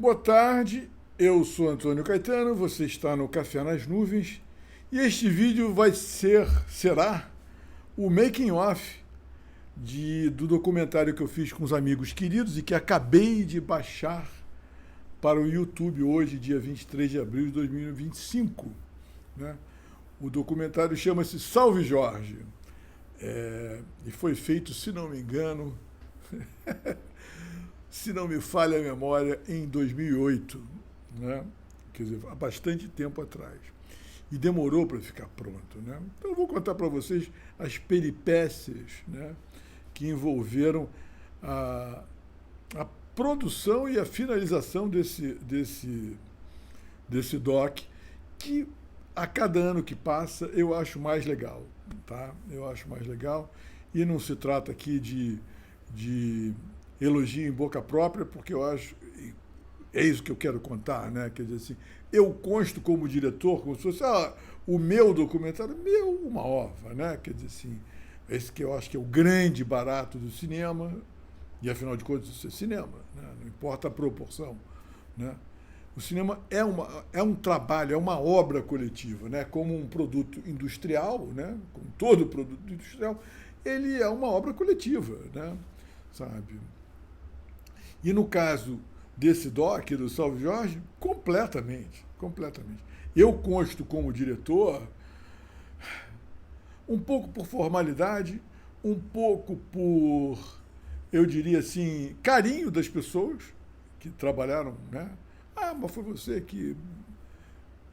Boa tarde, eu sou Antônio Caetano, você está no Café nas Nuvens e este vídeo será o making of do documentário que eu fiz com os amigos queridos e que acabei de baixar para o YouTube hoje, dia 23 de abril de 2025. Né? O documentário chama-se Salve Jorge e foi feito, se não me engano, se não me falha a memória, em 2008, né? Quer dizer, há bastante tempo atrás. E demorou para ficar pronto. Né? Então eu vou contar para vocês as peripécias, né, que envolveram a produção e a finalização desse doc, que a cada ano que passa eu acho mais legal. Tá? Eu acho mais legal. E não se trata aqui de elogio em boca própria, porque eu acho, é isso que eu quero contar, né? Quer dizer assim, eu consto como diretor, como se fosse o meu documentário, uma ova, né? Quer dizer assim, esse que eu acho que é o grande barato do cinema, e afinal de contas isso é cinema, né? Não importa a proporção, né? O cinema é um trabalho, é uma obra coletiva, né? Como um produto industrial, né? Como todo produto industrial, ele é uma obra coletiva, né? Sabe? E no caso desse doc, do Salve Jorge, completamente. Eu consto como diretor um pouco por formalidade, um pouco por, eu diria assim, carinho das pessoas que trabalharam, né? Mas foi você que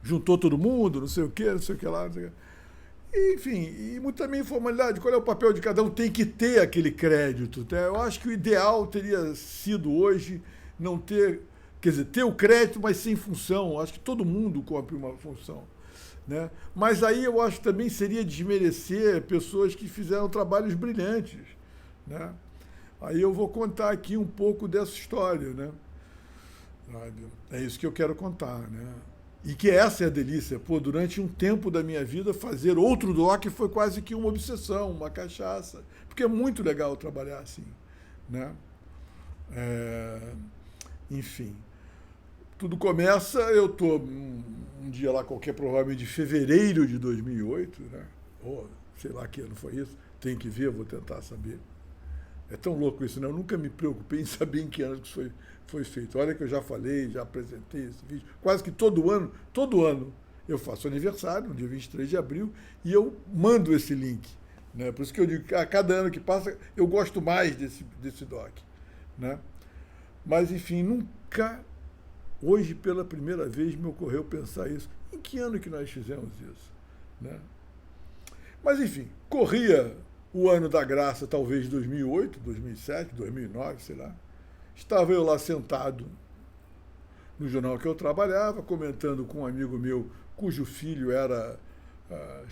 juntou todo mundo, não sei o que, não sei o que lá, não sei o que. Enfim, e muito também informalidade, qual é o papel de cada um, tem que ter aquele crédito. Tá? Eu acho que o ideal teria sido hoje não ter, quer dizer, ter o crédito, mas sem função. Eu acho que todo mundo cumpre uma função. Né? Mas aí eu acho que também seria desmerecer pessoas que fizeram trabalhos brilhantes. Né? Aí eu vou contar aqui um pouco dessa história. Né? É isso que eu quero contar. Né? E que essa é a delícia. Pô, durante um tempo da minha vida, fazer outro doc foi quase que uma obsessão, uma cachaça. Porque é muito legal trabalhar assim. Né? Enfim. Tudo começa, eu estou um dia lá qualquer, provavelmente de fevereiro de 2008, né? Ou sei lá que ano foi isso, tem que ver, eu vou tentar saber. É tão louco isso, né? Eu nunca me preocupei em saber em que ano que isso foi feito. Olha que eu já falei, já apresentei esse vídeo. Quase que todo ano, eu faço aniversário, no dia 23 de abril, e eu mando esse link. Né? Por isso que eu digo que a cada ano que passa, eu gosto mais desse doc. Né? Mas, enfim, nunca, hoje, pela primeira vez, me ocorreu pensar isso. Em que ano que nós fizemos isso? Né? Mas, enfim, corria o ano da graça, talvez 2008, 2007, 2009, sei lá. Estava eu lá sentado no jornal que eu trabalhava, comentando com um amigo meu, cujo filho era,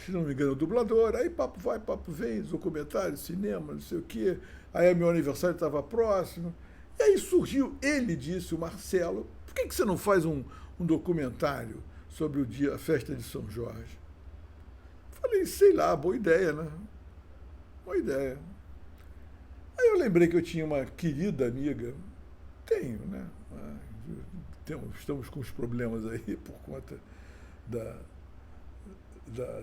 se não me engano, dublador. Aí papo vai, papo vem, documentário, cinema, não sei o quê. Aí meu aniversário estava próximo. E aí surgiu, ele disse, o Marcelo, por que você não faz um documentário sobre a festa de São Jorge? Falei, sei lá, boa ideia, né? Boa ideia. Aí eu lembrei que eu tinha uma querida amiga, tenho, né? Estamos com os problemas aí por conta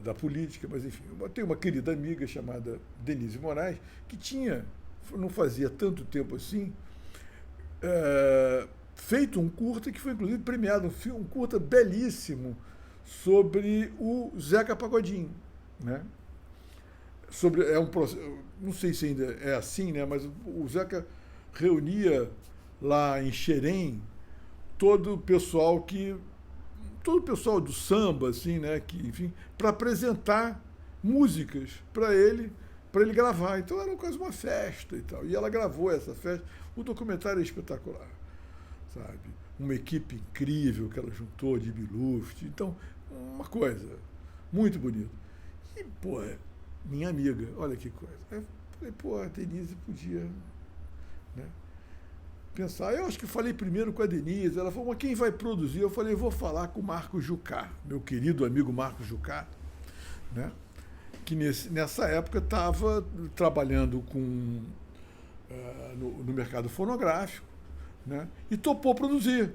da política, mas enfim, eu tenho uma querida amiga chamada Denise Moraes, que não fazia tanto tempo assim, feito um curta que foi inclusive premiado, um curta belíssimo sobre o Zeca Pagodinho, né? Não sei se ainda é assim, né? Mas o Zeca reunia lá em Xerém todo o pessoal do samba, assim, né? Que, enfim, para apresentar músicas para ele gravar. Então era quase uma festa e tal. E ela gravou essa festa. O documentário é espetacular, sabe? Uma equipe incrível que ela juntou de Biluft. Então, uma coisa muito bonita. E, pô, minha amiga, olha que coisa. Eu falei, pô, a Denise podia, né, pensar. Eu acho que falei primeiro com a Denise. Ela falou, mas quem vai produzir? Eu falei, vou falar com o Marcos Jucá, meu querido amigo Marcos Jucá, né, que nessa época estava trabalhando no mercado fonográfico, né, e topou produzir.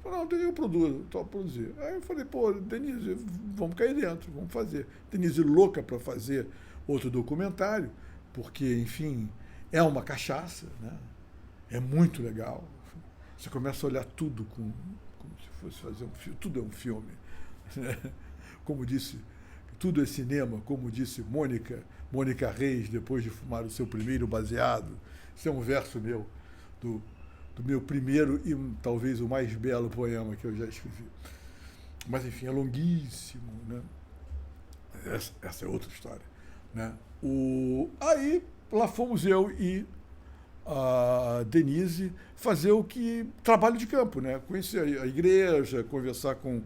Falou, não, eu produzo, estou a produzir. Aí eu falei, pô, Denise, vamos cair dentro, vamos fazer. Denise louca para fazer outro documentário, porque, enfim, é uma cachaça, né? É muito legal. Você começa a olhar tudo como se fosse fazer um filme, tudo é um filme. Né? Como disse, tudo é cinema, como disse Mônica Reis, depois de fumar o seu primeiro baseado. Isso é um verso meu, do meu primeiro e talvez o mais belo poema que eu já escrevi. Mas, enfim, é longuíssimo, né? Essa é outra história. Né? Aí, lá fomos eu e a Denise fazer trabalho de campo, né? Conhecer a igreja, conversar com,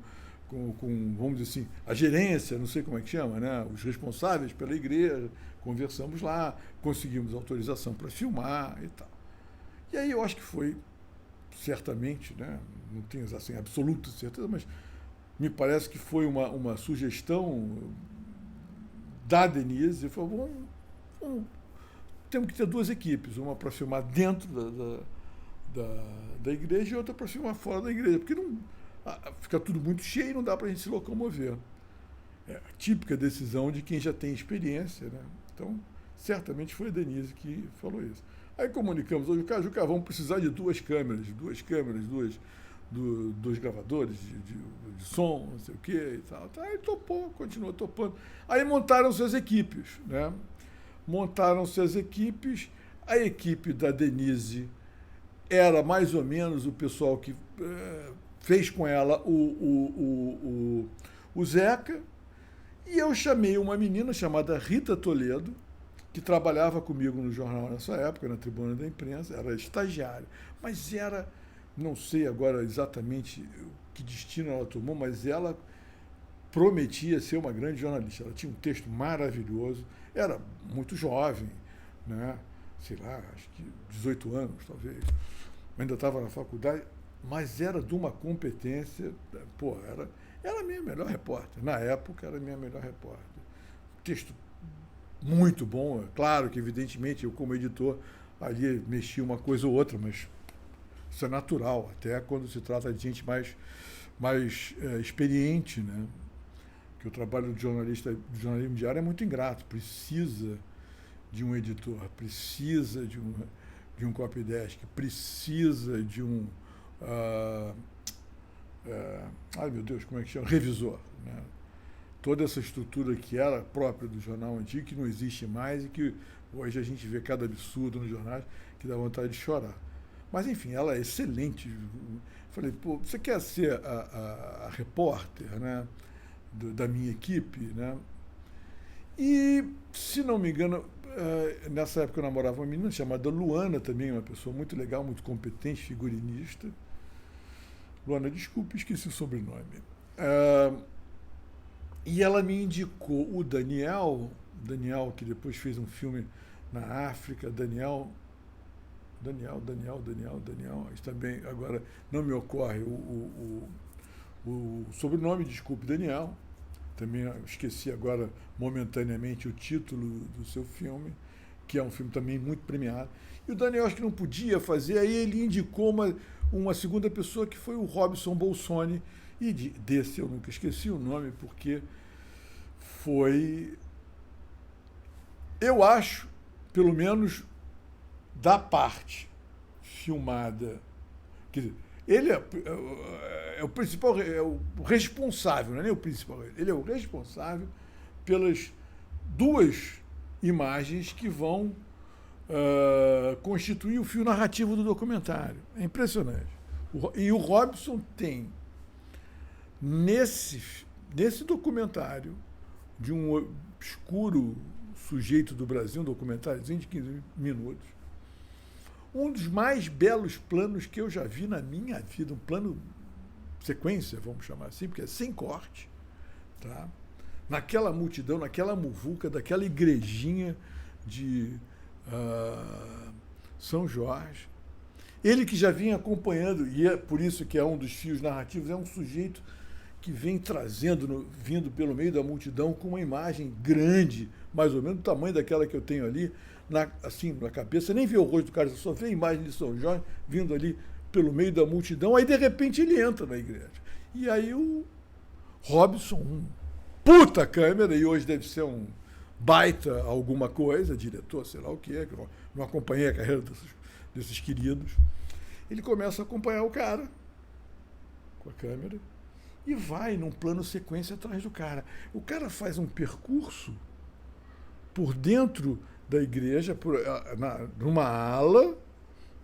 vamos dizer assim, a gerência, não sei como é que chama, né? Os responsáveis pela igreja, conversamos lá, conseguimos autorização para filmar e tal. E aí eu acho que foi, certamente, né? Não tenho assim, absoluta certeza, mas me parece que foi uma sugestão da Denise. E falou, temos que ter duas equipes, uma para filmar dentro da igreja e outra para filmar fora da igreja, porque não, fica tudo muito cheio e não dá para a gente se locomover. É a típica decisão de quem já tem experiência, né? Então, certamente foi a Denise que falou isso. Aí comunicamos hoje, Juca, vamos precisar de duas câmeras, dois gravadores de som, não sei o quê e tal. Aí topou, continuou topando. Aí montaram-se as equipes, né? Montaram-se as equipes. A equipe da Denise era mais ou menos o pessoal que fez com ela o Zeca. E eu chamei uma menina chamada Rita Toledo, que trabalhava comigo no jornal nessa época, na Tribuna da Imprensa, era estagiária, mas era, não sei agora exatamente que destino ela tomou, mas ela prometia ser uma grande jornalista. Ela tinha um texto maravilhoso, era muito jovem, né? Sei lá, acho que 18 anos, talvez. Ainda estava na faculdade, mas era de uma competência, pô, era a minha melhor repórter. Na época, era a minha melhor repórter. Texto muito bom, é claro que, evidentemente, eu, como editor, ali mexi uma coisa ou outra, mas isso é natural, até quando se trata de gente mais experiente, né? Que o trabalho do jornalismo diário é muito ingrato, precisa de um editor, precisa de um copydesk, precisa de um... ai, meu Deus, como é que chama? Revisor, né? Toda essa estrutura que era própria do jornal antigo, que não existe mais e que hoje a gente vê cada absurdo nos jornais que dá vontade de chorar. Mas, enfim, ela é excelente. Falei, pô, você quer ser a repórter, né, da minha equipe, né? E, se não me engano, nessa época eu namorava uma menina chamada Luana, também uma pessoa muito legal, muito competente, figurinista. Luana, desculpe, esqueci o sobrenome. E ela me indicou o Daniel, que depois fez um filme na África, Daniel, está bem, agora não me ocorre o sobrenome, desculpe, Daniel, também esqueci agora momentaneamente o título do seu filme, que é um filme também muito premiado. E o Daniel acho que não podia fazer, aí ele indicou uma segunda pessoa, que foi o Robson Bolsoni, e desse eu nunca esqueci o nome, porque foi, eu acho, pelo menos da parte filmada, quer dizer, ele é o principal, é o responsável, não é nem o principal, ele é o responsável pelas duas imagens que vão constituir o fio narrativo do documentário. É impressionante. E o Robson tem, nesse documentário, de um obscuro sujeito do Brasil, um documentáriozinho de 15 minutos, um dos mais belos planos que eu já vi na minha vida, um plano sequência, vamos chamar assim, porque é sem corte, tá? Naquela multidão, naquela muvuca, daquela igrejinha de São Jorge. Ele que já vinha acompanhando, e é por isso que é um dos fios narrativos, é um sujeito que vem trazendo, vindo pelo meio da multidão com uma imagem grande, mais ou menos do tamanho daquela que eu tenho ali, assim, na cabeça. Você nem vê o rosto do cara, você só vê a imagem de São Jorge vindo ali pelo meio da multidão, aí de repente ele entra na igreja. E aí o Robson, um puta câmera, e hoje deve ser um baita alguma coisa, diretor, sei lá o que não acompanhei a carreira desses queridos. Ele começa a acompanhar o cara com a câmera e vai num plano sequência atrás do cara. O cara faz um percurso por dentro da igreja, numa ala,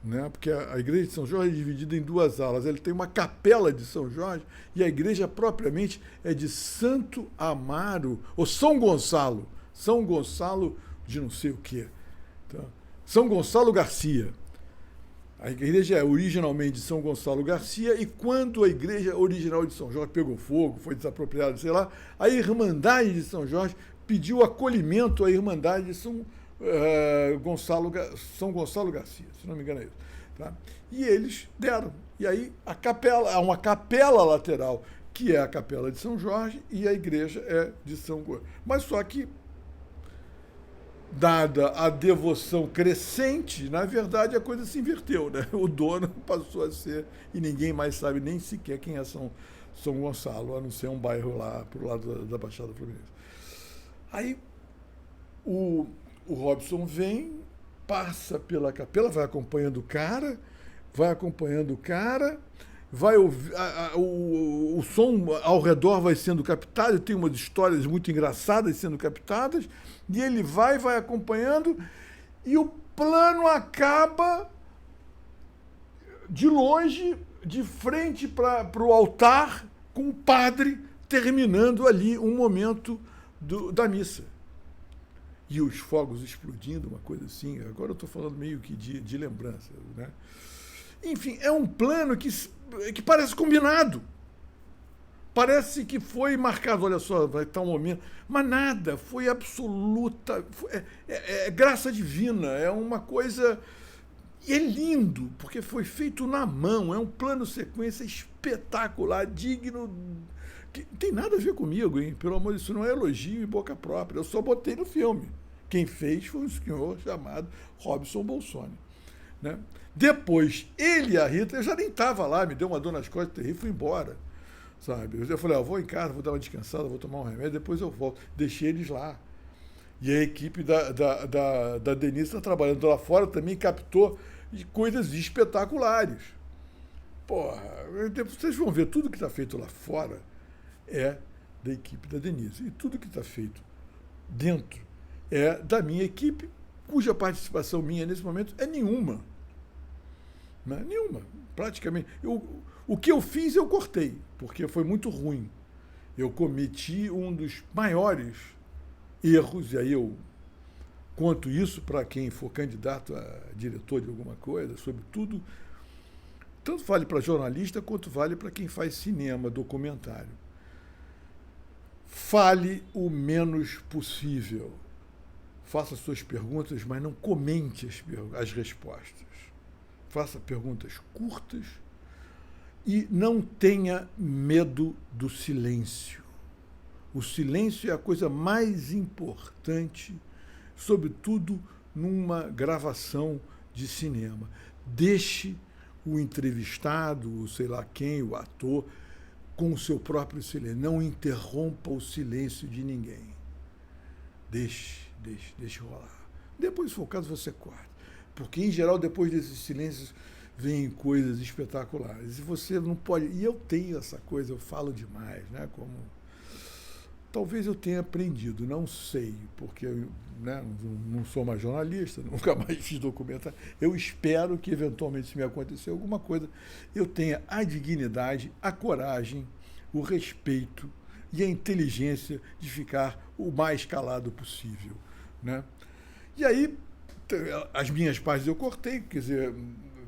né? Porque a igreja de São Jorge é dividida em duas alas. Ele tem uma capela de São Jorge e a igreja propriamente é de Santo Amaro, ou São Gonçalo. São Gonçalo de não sei o quê. Então, São Gonçalo Garcia. A igreja é originalmente de São Gonçalo Garcia e quando a igreja original de São Jorge pegou fogo, foi desapropriada, sei lá, a Irmandade de São Jorge pediu acolhimento à Irmandade de São Gonçalo Garcia, se não me engano é isso. Tá? E eles deram. E aí há uma capela lateral, que é a capela de São Jorge, e a igreja é de São Gonçalo. Mas só que, dada a devoção crescente, na verdade a coisa se inverteu, né? O dono passou a ser, e ninguém mais sabe nem sequer quem é São Gonçalo, a não ser um bairro lá pro lado da Baixada Fluminense. Aí o Robson vem, passa pela capela, vai acompanhando o cara, vai ouvir, o som ao redor vai sendo captado, tem umas histórias muito engraçadas sendo captadas, e ele vai acompanhando, e o plano acaba de longe, de frente para o altar, com o padre terminando ali um momento da missa. E os fogos explodindo, uma coisa assim. Agora eu estou falando meio que de lembrança, né? Enfim, é um plano que parece combinado. Parece que foi marcado, olha só, vai estar um momento. Mas nada, foi absoluta. É graça divina, é uma coisa. E é lindo, porque foi feito na mão, é um plano sequência espetacular, digno. Que não tem nada a ver comigo, hein? Pelo amor de Deus, isso não é elogio em boca própria. Eu só botei no filme. Quem fez foi um senhor chamado Robson Bolsoni, né? Depois, ele e a Rita, eu já nem estava lá, me deu uma dor nas costas terrível e fui embora, sabe? Eu falei, vou em casa, vou dar uma descansada, vou tomar um remédio, depois eu volto. Deixei eles lá. E a equipe da Denise está trabalhando lá fora, também captou coisas espetaculares. Porra, vocês vão ver, tudo que está feito lá fora é da equipe da Denise. E tudo que está feito dentro é da minha equipe, cuja participação minha nesse momento é nenhuma. Não é nenhuma, praticamente. O que eu fiz eu cortei, porque foi muito ruim. Eu cometi um dos maiores erros, e aí eu conto isso para quem for candidato a diretor de alguma coisa, sobretudo, tanto vale para jornalista quanto vale para quem faz cinema, documentário. Fale o menos possível. Faça suas perguntas, mas não comente as respostas. Faça perguntas curtas e não tenha medo do silêncio. O silêncio é a coisa mais importante, sobretudo numa gravação de cinema. Deixe o entrevistado, o sei lá quem, o ator, com o seu próprio silêncio. Não interrompa o silêncio de ninguém. Deixe rolar. Depois, se for o caso, você corta. Porque, em geral, depois desses silêncios, vêm coisas espetaculares. E você não pode... E eu tenho essa coisa, eu falo demais, né? Como... Talvez eu tenha aprendido, não sei, porque eu, né, não sou mais jornalista, nunca mais fiz documentário. Eu espero que, eventualmente, se me acontecer alguma coisa, eu tenha a dignidade, a coragem, o respeito e a inteligência de ficar o mais calado possível, né? E aí, as minhas partes eu cortei, quer dizer,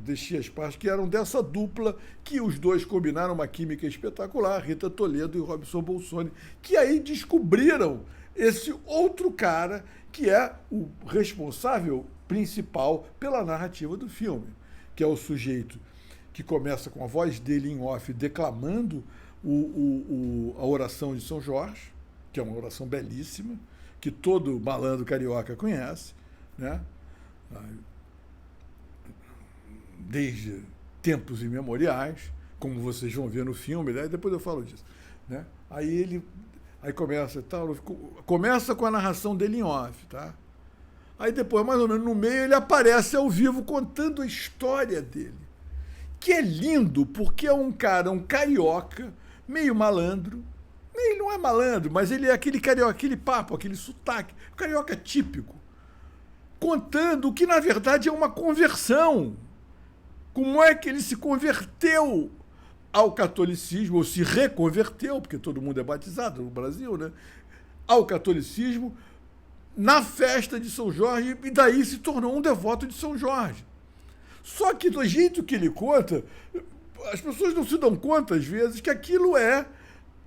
deixei as partes que eram dessa dupla, que os dois combinaram uma química espetacular, Rita Toledo e Robson Bolsoni, que aí descobriram esse outro cara que é o responsável principal pela narrativa do filme, que é o sujeito que começa com a voz dele em off declamando a oração de São Jorge, que é uma oração belíssima, que todo malandro carioca conhece, né? Desde tempos imemoriais, como vocês vão ver no filme, né? Depois eu falo disso, né? Aí começa tal, começa com a narração dele em off, tá? Aí depois, mais ou menos no meio, ele aparece ao vivo contando a história dele, que é lindo porque é um cara, um carioca, meio malandro. Ele não é malandro, mas ele é aquele carioca, aquele papo, aquele sotaque, carioca típico, contando o que na verdade é uma conversão. Como é que ele se converteu ao catolicismo, ou se reconverteu, porque todo mundo é batizado no Brasil, né? Ao catolicismo, na festa de São Jorge, e daí se tornou um devoto de São Jorge. Só que do jeito que ele conta, as pessoas não se dão conta, às vezes, que aquilo é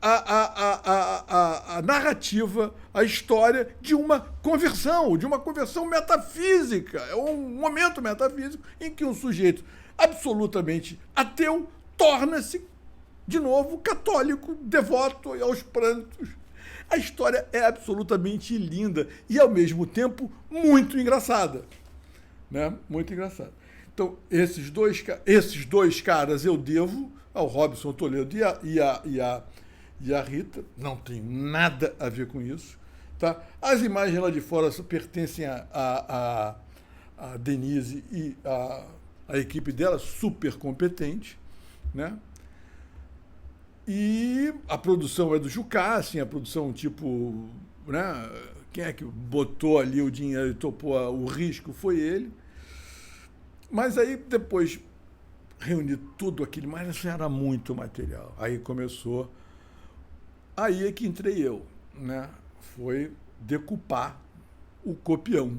a narrativa, a história de uma conversão metafísica. É um momento metafísico em que um sujeito absolutamente ateu torna-se, de novo, católico, devoto aos prantos. A história é absolutamente linda e, ao mesmo tempo, muito engraçada. Né? Muito engraçada. Então, esses dois caras eu devo ao Robson Toledo e a Rita. Não tem nada a ver com isso. Tá? As imagens lá de fora pertencem a Denise e a equipe dela, super competente. Né? E a produção é do Jucá, assim, a produção tipo, né? Quem é que botou ali o dinheiro e topou o risco foi ele. Mas aí depois reuni tudo aquilo, mas era muito material. Aí começou, aí é que entrei eu, né? Foi decupar o copião,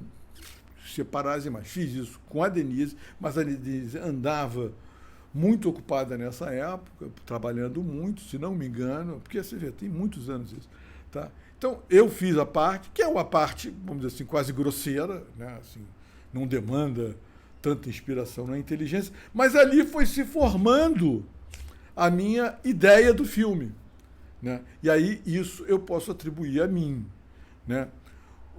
separar as imagens. Fiz isso com a Denise, mas a Denise andava muito ocupada nessa época, trabalhando muito, se não me engano, porque você vê, tem muitos anos isso. Tá? Então, eu fiz a parte, que é uma parte, vamos dizer assim, quase grosseira, né? Assim, não demanda tanta inspiração na inteligência, mas ali foi se formando a minha ideia do filme. Né? E aí, isso eu posso atribuir a mim. Né?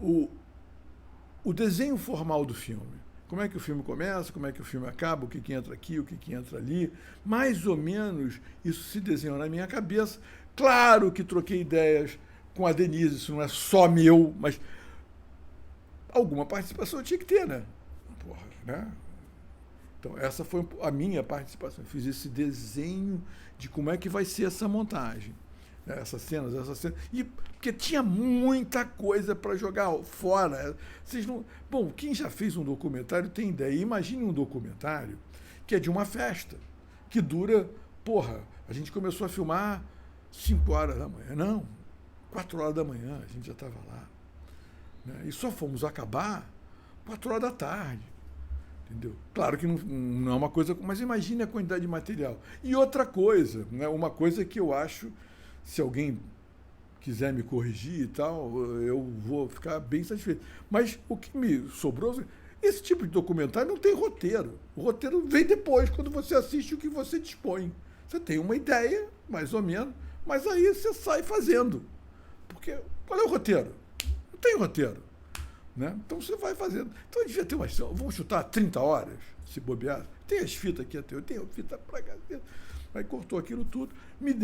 O desenho formal do filme. Como é que o filme começa, como é que o filme acaba, o que entra aqui, o que entra ali. Mais ou menos isso se desenhou na minha cabeça. Claro que troquei ideias com a Denise, isso não é só meu, mas alguma participação eu tinha que ter, né? Porra, né? Então, essa foi a minha participação. Eu fiz esse desenho de como é que vai ser essa montagem. Essas cenas. E porque tinha muita coisa para jogar fora. Vocês não... Bom, quem já fez um documentário tem ideia. Imagine um documentário que é de uma festa, que dura... Porra, a gente começou a filmar 5 horas da manhã. Não, 4 horas da manhã a gente já estava lá. Né? E só fomos acabar 4 horas da tarde. Entendeu? Claro que não é uma coisa... Mas imagine a quantidade de material. E outra coisa, né? Uma coisa que eu acho... Se alguém quiser me corrigir e tal, eu vou ficar bem satisfeito. Mas o que me sobrou, esse tipo de documentário não tem roteiro. O roteiro vem depois, quando você assiste o que você dispõe. Você tem uma ideia, mais ou menos, mas aí você sai fazendo. Porque qual é o roteiro? Não tem roteiro. Né? Então você vai fazendo. Então devia ter umas... Vamos chutar 30 horas, se bobear. Tem as fitas aqui até, eu tenho fita pra cá. Aí cortou aquilo tudo, me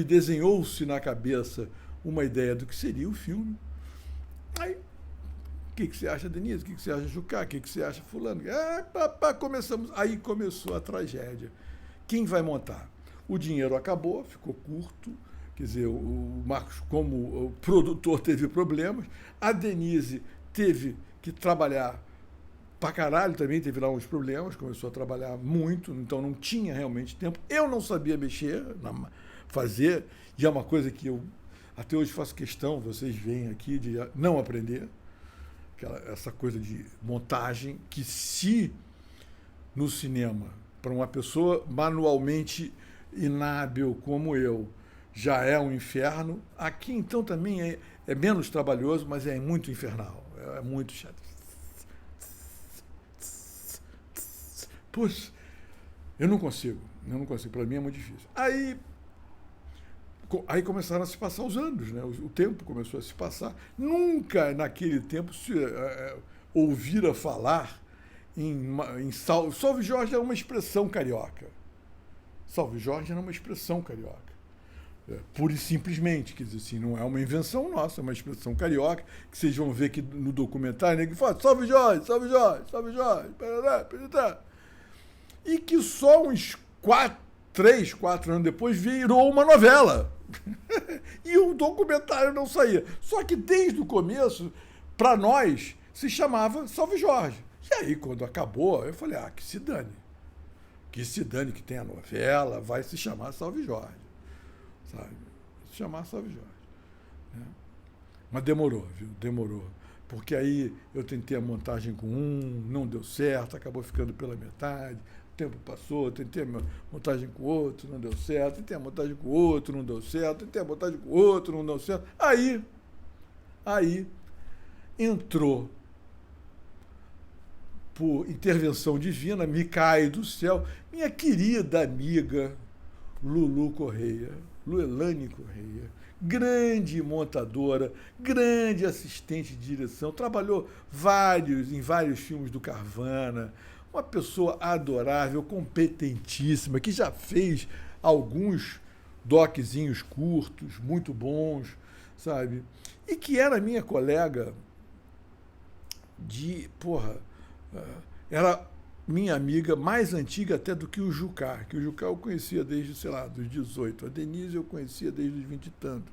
desenhou-se na cabeça uma ideia do que seria o filme. Aí, o que você acha, Denise? O que você acha, Jucá? O que você acha, fulano? Começamos. Aí começou a tragédia. Quem vai montar? O dinheiro acabou, ficou curto. Quer dizer, o Marcos, como o produtor, teve problemas. A Denise teve que trabalhar pra caralho também, teve lá uns problemas, começou a trabalhar muito, então não tinha realmente tempo. Eu não sabia mexer, fazer, e é uma coisa que eu até hoje faço questão, vocês veem aqui, de não aprender, essa coisa de montagem, que se no cinema, para uma pessoa manualmente inábil como eu, já é um inferno, aqui então também é menos trabalhoso, mas é muito infernal, é muito chato. Puxa, eu não consigo, para mim é muito difícil. Aí começaram a se passar os anos, né? O tempo começou a se passar. Nunca naquele tempo se ouvira falar Salve Jorge é uma expressão carioca. Salve Jorge era uma expressão carioca. Pura e simplesmente, quer dizer assim, não é uma invenção nossa, é uma expressão carioca, que vocês vão ver que no documentário, né, que fala salve Jorge, salve Jorge, salve Jorge, parará, parará. E que só uns 3, 4 anos depois virou uma novela. E o documentário não saía. Só que desde o começo, para nós, se chamava Salve Jorge. E aí, quando acabou, eu falei, que se dane. Que se dane que tem a novela, vai se chamar Salve Jorge. Sabe? Se chamar Salve Jorge. Né? Mas demorou, viu? Demorou. Porque aí eu tentei a montagem com não deu certo, acabou ficando pela metade. O tempo passou, tentei a montagem com o outro, não deu certo. Tentei a montagem com o outro, não deu certo. Tentei a montagem com o outro, não deu certo. Aí entrou, por intervenção divina, me cai do céu, minha querida amiga Luelane Correia, grande montadora, grande assistente de direção, trabalhou em vários filmes do Carvana, uma pessoa adorável, competentíssima, que já fez alguns doczinhos curtos, muito bons, sabe? E que era minha colega era minha amiga mais antiga até do que o Jucá, que o Jucá eu conhecia desde, sei lá, dos 18. A Denise eu conhecia desde os 20 e tantos.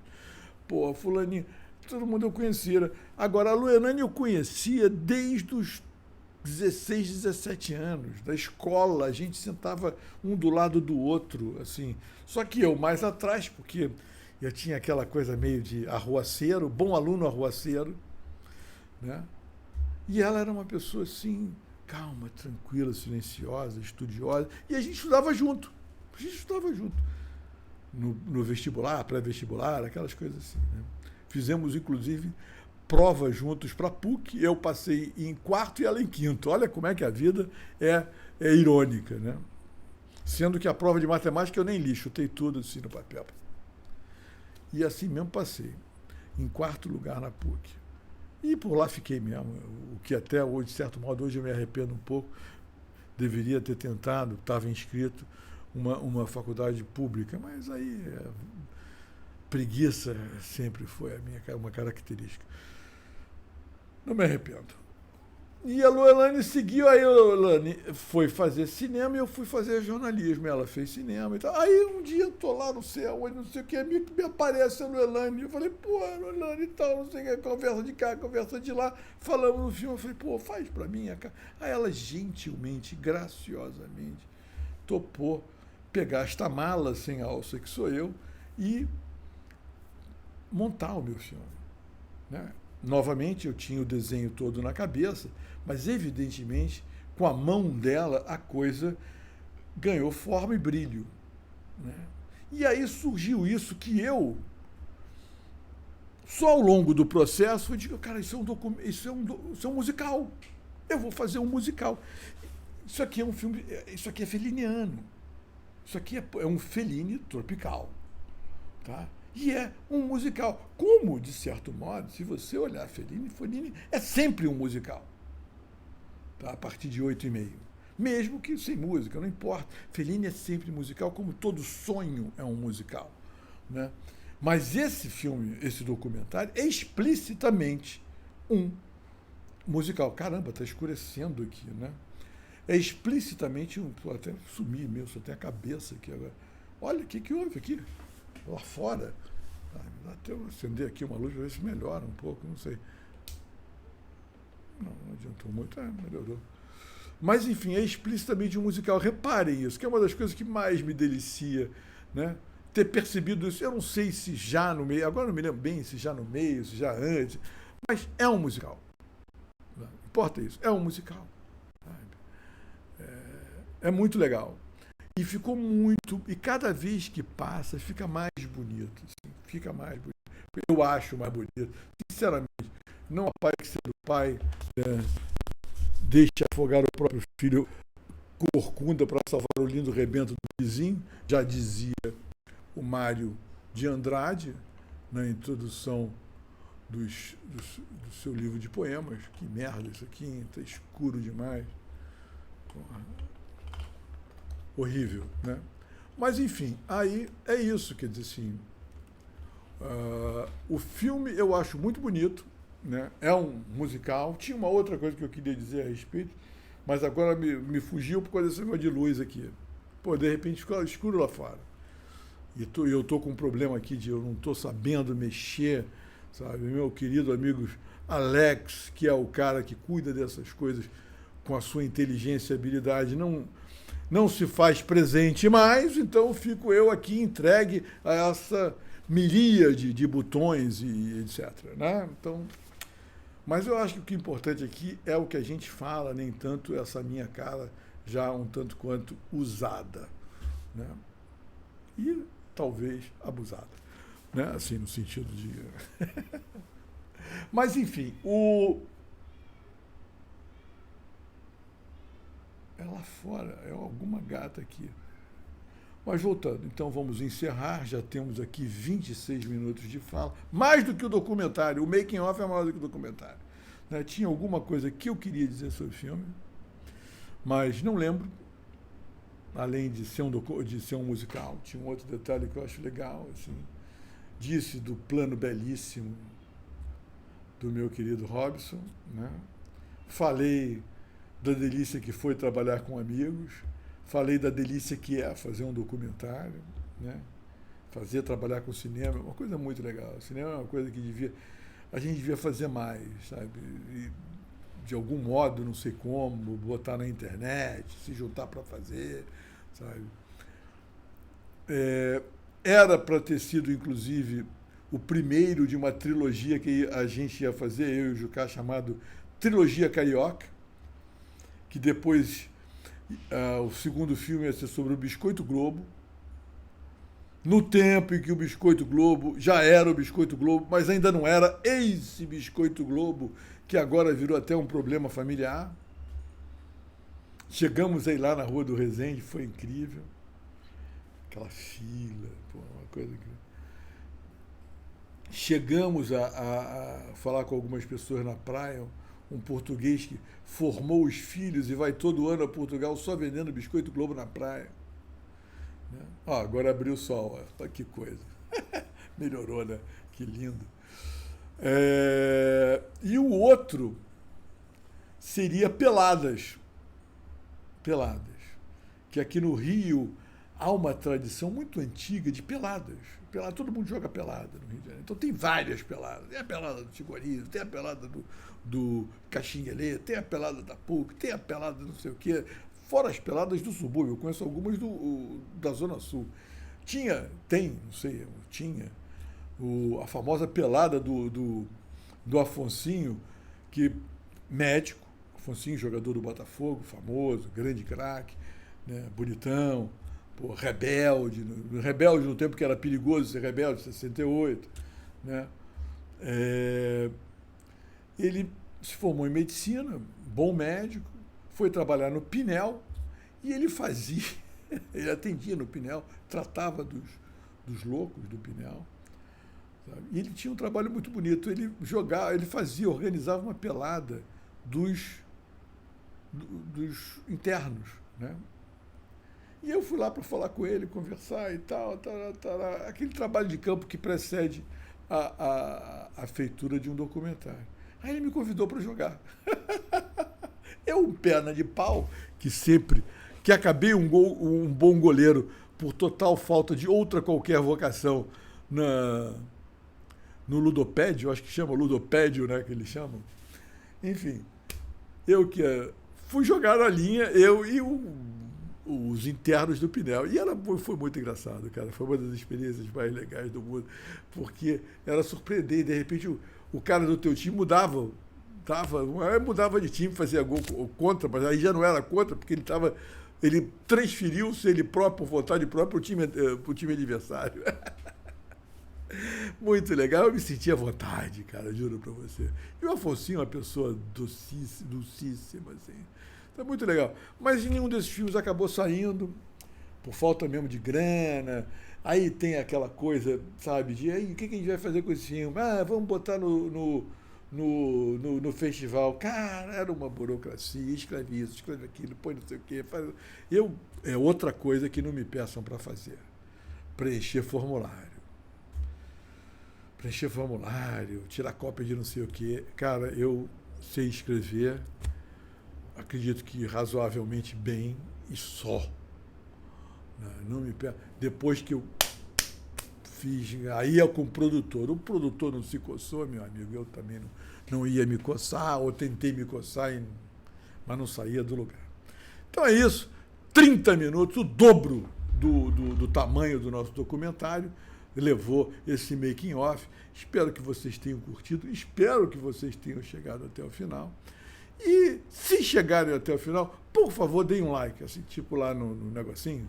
Fulaninho, todo mundo eu conhecia. Agora, a Luelane eu conhecia desde os 16, 17 anos, da escola. A gente sentava um do lado do outro, assim. Só que eu mais atrás, porque eu tinha aquela coisa meio de arruaceiro, bom aluno arruaceiro, né? E ela era uma pessoa assim, calma, tranquila, silenciosa, estudiosa. E a gente estudava junto. No vestibular, pré-vestibular, aquelas coisas assim. Né? Fizemos, inclusive, provas juntos para a PUC. Eu passei em 4º e ela em 5º. Olha como é que a vida é irônica. Né? Sendo que a prova de matemática eu nem li, chutei tudo assim no papel. E assim mesmo passei. Em 4º lugar na PUC. E por lá fiquei mesmo, o que até hoje, de certo modo, hoje eu me arrependo um pouco. Deveria ter tentado, estava inscrito uma faculdade pública, mas aí preguiça sempre foi uma característica. Não me arrependo. E a Luelane seguiu, aí a Luelane foi fazer cinema e eu fui fazer jornalismo. Ela fez cinema e tal. Aí um dia eu tô lá no céu, não sei o que, me aparece a Luelane. Eu falei, Luelane e tal, não sei o que, conversa de cá, conversa de lá. Falamos no filme, eu falei, faz pra mim. Aí ela gentilmente, graciosamente, topou pegar esta mala sem alça, que sou eu, e montar o meu filme. Né? Novamente, eu tinha o desenho todo na cabeça, mas, evidentemente, com a mão dela, a coisa ganhou forma e brilho. Né? E aí surgiu isso que eu, só ao longo do processo, eu digo, cara, isso é um musical. Eu vou fazer um musical. Isso aqui é um filme, isso aqui é feliniano. Isso aqui é um Fellini tropical. Tá? E é um musical. Como, de certo modo, se você olhar Fellini é sempre um musical. Tá? A partir de 8,5. Mesmo que sem música, não importa. Fellini é sempre musical, como todo sonho é um musical. Né? Mas esse filme, esse documentário, é explicitamente um musical. Caramba, está escurecendo aqui, né? É explicitamente um... Até sumi mesmo, só tem a cabeça aqui agora. Olha, o que houve aqui? Lá fora. Até eu acender aqui uma luz para ver se melhora um pouco, não sei. Não adiantou muito, melhorou. Mas, enfim, é explicitamente um musical. Reparem isso, que é uma das coisas que mais me delicia, né? Ter percebido isso. Eu não sei se já no meio, agora não me lembro bem se já no meio, se já antes, mas é um musical. Não importa isso, é um musical. É muito legal. E ficou muito... E cada vez que passa, fica mais bonito. Assim, fica mais bonito. Eu acho mais bonito. Sinceramente, não há pai que ser o pai, deixe afogar o próprio filho corcunda para salvar o lindo rebento do vizinho. Já dizia o Mário de Andrade, na introdução do seu livro de poemas. Que merda isso aqui, está escuro demais. Horrível, né? Mas, enfim, aí é isso, quer dizer assim, o filme eu acho muito bonito, né? É um musical. Tinha uma outra coisa que eu queria dizer a respeito, mas agora me fugiu por causa desse negócio de luz aqui. Pô, de repente ficou escuro lá fora. E eu tô com um problema aqui de eu não tô sabendo mexer, sabe? Meu querido amigo Alex, que é o cara que cuida dessas coisas com a sua inteligência e habilidade, não se faz presente mais, então fico eu aqui entregue a essa miríade de botões e etc. Né? Então, mas eu acho que o que é importante aqui é o que a gente fala, nem tanto essa minha cara já um tanto quanto usada, né? E talvez abusada, né? Assim, no sentido de... Mas, enfim, é lá fora, é alguma gata aqui. Mas voltando, então vamos encerrar, já temos aqui 26 minutos de fala, mais do que o documentário, o making of é maior do que o documentário. Né? Tinha alguma coisa que eu queria dizer sobre o filme, mas não lembro, além de ser um musical. Tinha um outro detalhe que eu acho legal, assim, disse do plano belíssimo do meu querido Robson, né? Falei da delícia que foi trabalhar com amigos, falei da delícia que é fazer um documentário, né? Trabalhar com cinema, é uma coisa muito legal. O cinema é uma coisa que a gente devia fazer mais, sabe? E, de algum modo, não sei como, botar na internet, se juntar para fazer, sabe? Era para ter sido, inclusive, o primeiro de uma trilogia que a gente ia fazer, eu e o Jucá, chamado Trilogia Carioca, que depois o segundo filme ia ser sobre o Biscoito Globo, no tempo em que o Biscoito Globo já era o Biscoito Globo, mas ainda não era esse Biscoito Globo, que agora virou até um problema familiar. Chegamos aí lá na Rua do Resende, foi incrível. Aquela fila, pô, uma coisa incrível. Chegamos a falar com algumas pessoas na praia, um português que formou os filhos e vai todo ano a Portugal só vendendo Biscoito Globo na praia. Né? Agora abriu o sol, olha que coisa. Melhorou, né? Que lindo. E o outro seria Peladas. Peladas. Que aqui no Rio há uma tradição muito antiga de peladas. Todo mundo joga pelada no Rio de Janeiro. Então tem várias peladas. Tem a pelada do Tigorizo, tem a pelada do Caxinguelê, tem a pelada da PUC, tem a pelada não sei o quê. Fora as peladas do subúrbio, eu conheço algumas da Zona Sul. Tinha a famosa pelada do Afonsinho, que médico, Afonsinho, jogador do Botafogo, famoso, grande craque, né, bonitão, pô, rebelde no tempo que era perigoso ser rebelde, 68, né? Ele se formou em medicina, bom médico, foi trabalhar no Pinel e ele atendia no Pinel, tratava dos loucos do Pinel, sabe? E ele tinha um trabalho muito bonito, ele organizava uma pelada dos internos, né? E eu fui lá para falar com ele, conversar e tal, aquele trabalho de campo que precede a feitura de um documentário. Aí ele me convidou para jogar. Eu, um perna de pau, que acabei um bom goleiro por total falta de outra qualquer vocação no ludopédio, acho que chama ludopédio, né, que eles chamam. Enfim, eu que fui jogar na linha, eu e os internos do Pinel. E foi muito engraçado, cara. Foi uma das experiências mais legais do mundo, porque era surpreendente. De repente, o cara do teu time mudava de time, fazia gol contra, mas aí já não era contra, porque ele transferiu-se ele próprio, por vontade própria, para o time adversário. Muito legal, eu me sentia à vontade, cara, juro pra você. E o Afonsinho é uma pessoa docíssima, assim. Então, muito legal. Mas nenhum desses filmes acabou saindo, por falta mesmo de grana. Aí tem aquela coisa, sabe, de aí, o que a gente vai fazer com esse filme? Vamos botar no no festival. Cara, era uma burocracia, escreve isso, escreve aquilo, põe não sei o quê. É outra coisa que não me peçam para fazer. Preencher formulário. Preencher formulário, tirar cópia de não sei o quê. Cara, eu sei escrever, acredito que razoavelmente bem e só. Não me peçam. Depois que eu fiz, aí é com o produtor não se coçou, meu amigo, eu também não ia me coçar, ou tentei me coçar, mas não saía do lugar. Então é isso, 30 minutos, o dobro do tamanho do nosso documentário, levou esse making off. Espero que vocês tenham curtido, espero que vocês tenham chegado até o final. E se chegarem até o final, por favor, deem um like, assim, tipo lá no negocinho,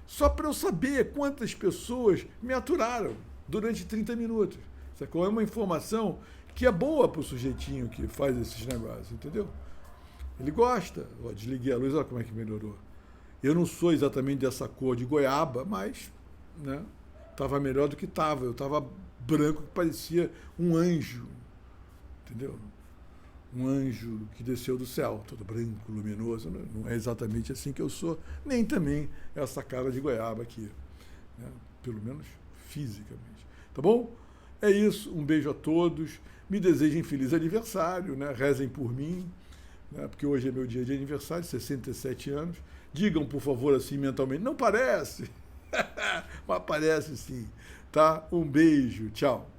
só para eu saber quantas pessoas me aturaram durante 30 minutos. Sacou? É uma informação que é boa para o sujeitinho que faz esses negócios, entendeu? Ele gosta. Ó, desliguei a luz, olha como é que melhorou. Eu não sou exatamente dessa cor de goiaba, mas estava melhor do que estava. Eu estava branco, que parecia um anjo, entendeu? Um anjo que desceu do céu, todo branco, luminoso. Não é exatamente assim que eu sou, nem também essa cara de goiaba aqui, pelo menos fisicamente. Tá bom? É isso, um beijo a todos, me desejem feliz aniversário, rezem por mim, porque hoje é meu dia de aniversário, 67 anos. Digam, por favor, assim mentalmente, não parece, mas parece sim. Tá? Um beijo, tchau.